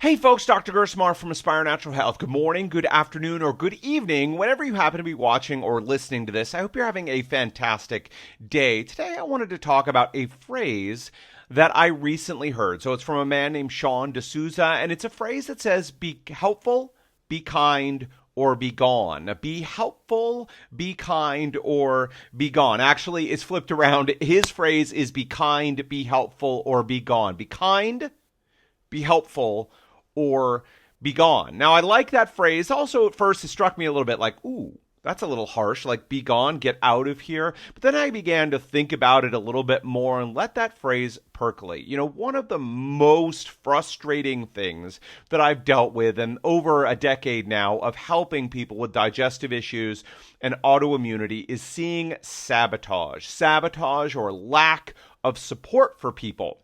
Hey folks, Dr. Gerstmar from Aspire Natural Health. Good morning, good afternoon, or good evening, whenever you happen to be watching or listening to this. I hope you're having a fantastic day. Today I wanted to talk about a phrase that I recently heard. So it's from a man named Sean D'Souza, and it's a phrase that says, be helpful, be kind, or be gone. Be helpful, be kind, or be gone. Actually, it's flipped around. His phrase is be kind, be helpful, or be gone. Be kind, be helpful, or be gone. Now, I like that phrase. Also, at first, it struck me a little bit like, ooh, that's a little harsh, like be gone, get out of here. But then I began to think about it a little bit more and let that phrase percolate. You know, one of the most frustrating things that I've dealt with in over a decade now of helping people with digestive issues and autoimmunity is seeing sabotage or lack of support for people.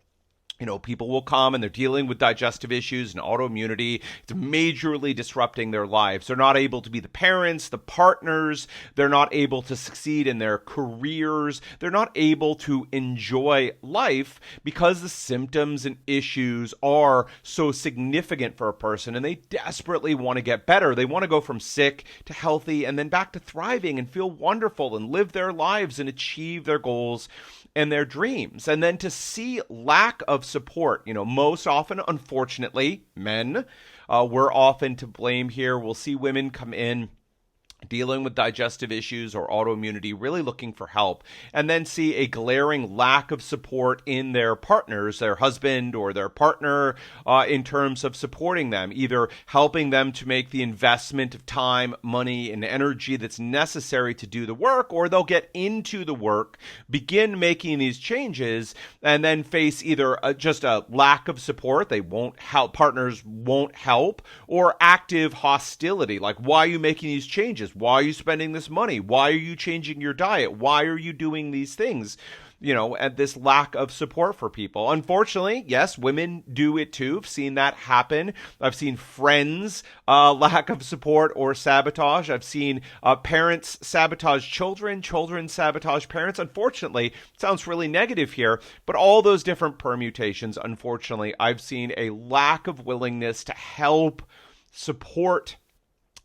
You know, people will come and they're dealing with digestive issues and autoimmunity. It's majorly disrupting their lives. They're not able to be the parents, the partners. They're not able to succeed in their careers. They're not able to enjoy life because the symptoms and issues are so significant for a person, and they desperately want to get better. They want to go from sick to healthy and then back to thriving and feel wonderful and live their lives and achieve their goals and their dreams. And then to see lack of support, you know, most often, unfortunately, men, we're often to blame here. We'll see women come in dealing with digestive issues or autoimmunity, really looking for help, and then see a glaring lack of support in their partners, their husband or their partner, in terms of supporting them, either helping them to make the investment of time, money, and energy that's necessary to do the work, or they'll get into the work, begin making these changes, and then face either just a lack of support, they won't help, partners won't help, or active hostility, like, why are you making these changes? Why are you spending this money? Why are you changing your diet? Why are you doing these things? You know, and this lack of support for people. Unfortunately, yes, women do it too. I've seen that happen. I've seen friends lack of support or sabotage. I've seen parents sabotage children, children sabotage parents. Unfortunately, it sounds really negative here, but all those different permutations, unfortunately, I've seen a lack of willingness to help support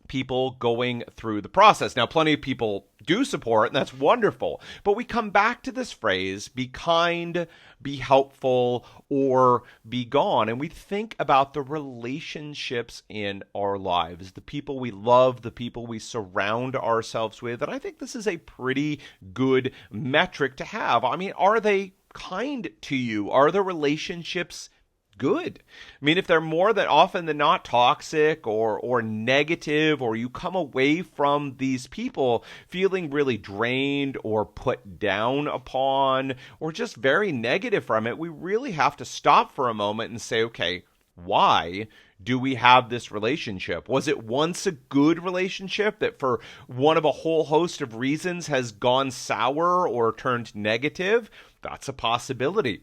people going through the process. Now, plenty of people do support, and that's wonderful. But we come back to this phrase, be kind, be helpful, or be gone. And we think about the relationships in our lives, the people we love, the people we surround ourselves with. And I think this is a pretty good metric to have. I mean, are they kind to you? Are the relationships good? I mean, if they're more than often than not toxic or negative, or you come away from these people feeling really drained or put down upon or just very negative from it, we really have to stop for a moment and say, okay, why do we have this relationship? Was it once a good relationship that for one of a whole host of reasons has gone sour or turned negative? That's a possibility.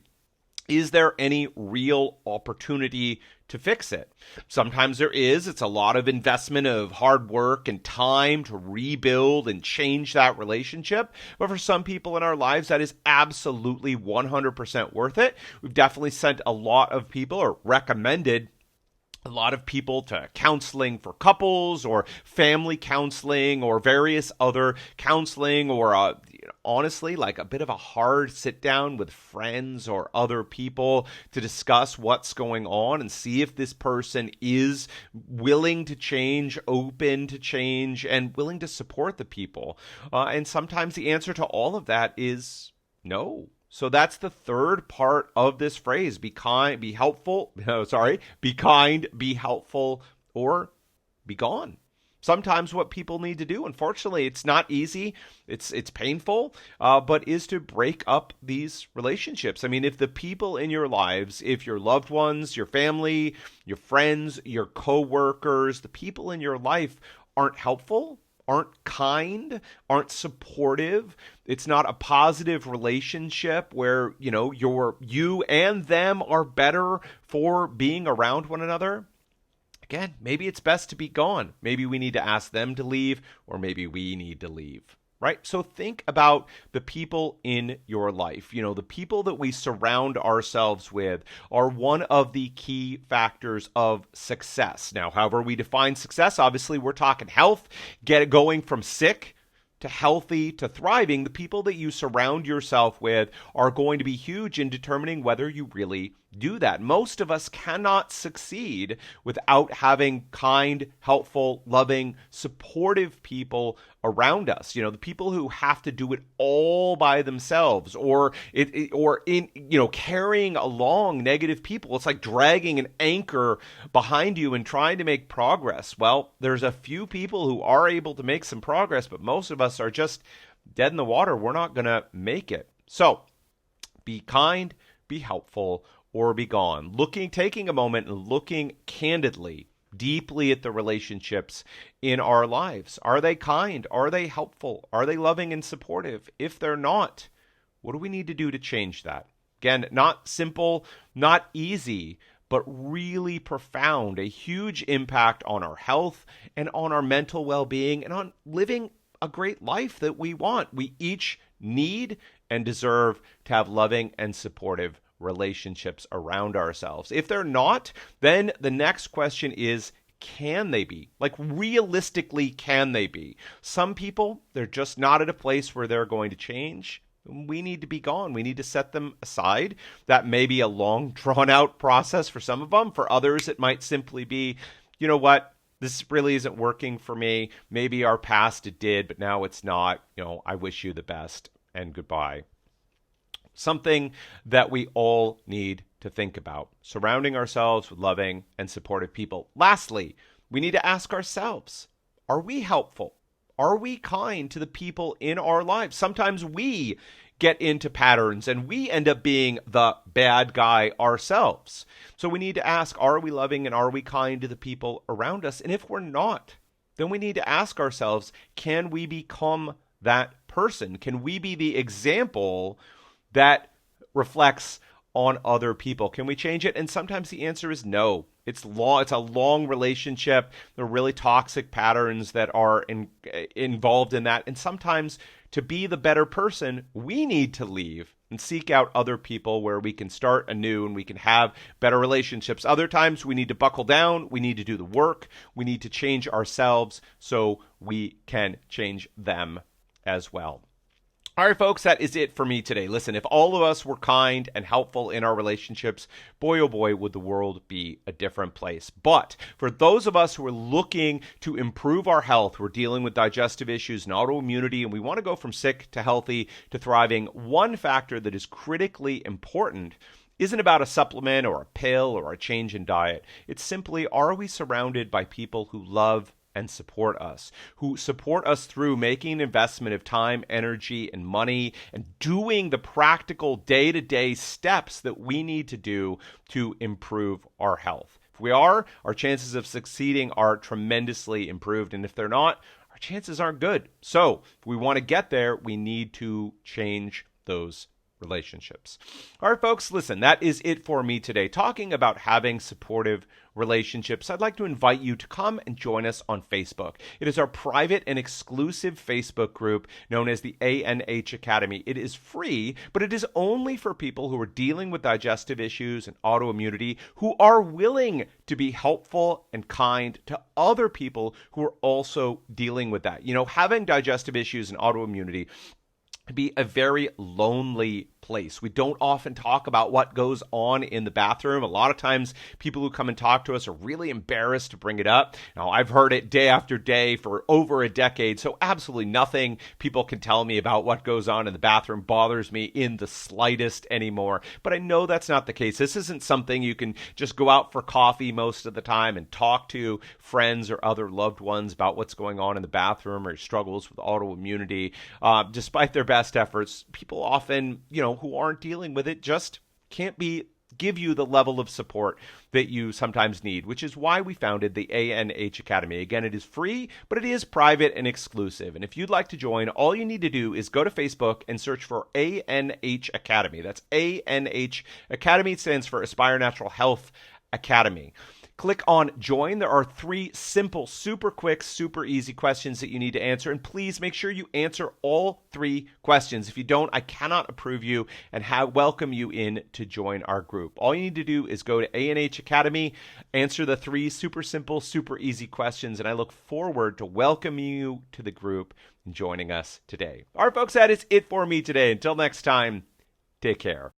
Is there any real opportunity to fix it? Sometimes there is. It's a lot of investment of hard work and time to rebuild and change that relationship. But for some people in our lives, that is absolutely 100% worth it. We've definitely sent a lot of people, or recommended a lot of people, to counseling for couples or family counseling or various other counseling, or honestly, like a bit of a hard sit down with friends or other people to discuss what's going on and see if this person is willing to change, open to change, and willing to support the people. And sometimes the answer to all of that is no. So that's the third part of this phrase: be kind, be helpful. Be kind, be helpful, or be gone. Sometimes what people need to do, unfortunately, it's not easy, it's painful, but is to break up these relationships. I mean, if the people in your lives, if your loved ones, your family, your friends, your coworkers, the people in your life aren't helpful, aren't kind, aren't supportive, it's not a positive relationship where, you know, you and them are better for being around one another, again, maybe it's best to be gone. Maybe we need to ask them to leave, or maybe we need to leave. right? So think about the people in your life. The people that we surround ourselves with are one of the key factors of success. Now, however we define success, obviously we're talking health, get it going from sick to healthy to thriving. The people that you surround yourself with are going to be huge in determining whether you really do that. Most of us cannot succeed without having kind, helpful, loving, supportive people around us. The people who have to do it all by themselves, or carrying along negative people. It's like dragging an anchor behind you and trying to make progress. Well, there's a few people who are able to make some progress, but most of us are just dead in the water. We're not going to make it. So be kind, be helpful, or be gone. Taking a moment and looking candidly, deeply at the relationships in our lives. Are they kind? Are they helpful? Are they loving and supportive? If they're not, what do we need to do to change that? Again, not simple, not easy, but really profound, a huge impact on our health and on our mental well-being and on living a great life that we want. We each need and deserve to have loving and supportive relationships around ourselves. If they're not, then the next question is, can they be? Like, realistically, can they be? Some people, they're just not at a place where they're going to change. We need to be gone. We need to set them aside. That may be a long, drawn-out process for some of them. For others, it might simply be, you know what? This really isn't working for me. Maybe our past it did, but now it's not. I wish you the best and goodbye. Something that we all need to think about, surrounding ourselves with loving and supportive people. Lastly, we need to ask ourselves, are we helpful? Are we kind to the people in our lives? Sometimes we get into patterns and we end up being the bad guy ourselves. So we need to ask, are we loving and are we kind to the people around us? And if we're not, then we need to ask ourselves, can we become that person? Can we be the example that reflects on other people? Can we change it? And sometimes the answer is no. It's a long relationship. There are really toxic patterns that are involved in that. And sometimes to be the better person, we need to leave and seek out other people where we can start anew and we can have better relationships. Other times we need to buckle down. We need to do the work. We need to change ourselves so we can change them as well. All right, folks, that is it for me today. Listen, if all of us were kind and helpful in our relationships, boy, oh boy, would the world be a different place. But for those of us who are looking to improve our health, we're dealing with digestive issues and autoimmunity, and we want to go from sick to healthy to thriving, one factor that is critically important isn't about a supplement or a pill or a change in diet. It's simply, are we surrounded by people who love and support us, who support us through making an investment of time, energy, and money, and doing the practical day-to-day steps that we need to do to improve our health. If we are, our chances of succeeding are tremendously improved, and if they're not, our chances aren't good. So if we want to get there, we need to change those relationships. All right, folks, listen, that is it for me today. Talking about having supportive relationships, I'd like to invite you to come and join us on Facebook. It is our private and exclusive Facebook group known as the ANH Academy. It is free, but it is only for people who are dealing with digestive issues and autoimmunity, who are willing to be helpful and kind to other people who are also dealing with that. Having digestive issues and autoimmunity can be a very lonely place. We don't often talk about what goes on in the bathroom. A lot of times people who come and talk to us are really embarrassed to bring it up. Now, I've heard it day after day for over a decade, so absolutely nothing people can tell me about what goes on in the bathroom bothers me in the slightest anymore. But I know that's not the case. This isn't something you can just go out for coffee most of the time and talk to friends or other loved ones about what's going on in the bathroom or struggles with autoimmunity. Despite their best efforts, people often, who aren't dealing with it just can't give you the level of support that you sometimes need, which is why we founded the ANH Academy. Again, it is free, but it is private and exclusive. And if you'd like to join, all you need to do is go to Facebook and search for ANH Academy. That's ANH Academy. It stands for Aspire Natural Health Academy. Click on join. There are 3 simple, super quick, super easy questions that you need to answer. And please make sure you answer all 3 questions. If you don't, I cannot approve you and welcome you in to join our group. All you need to do is go to A&H Academy, answer the 3 super simple, super easy questions, and I look forward to welcoming you to the group and joining us today. All right, folks, that is it for me today. Until next time, take care.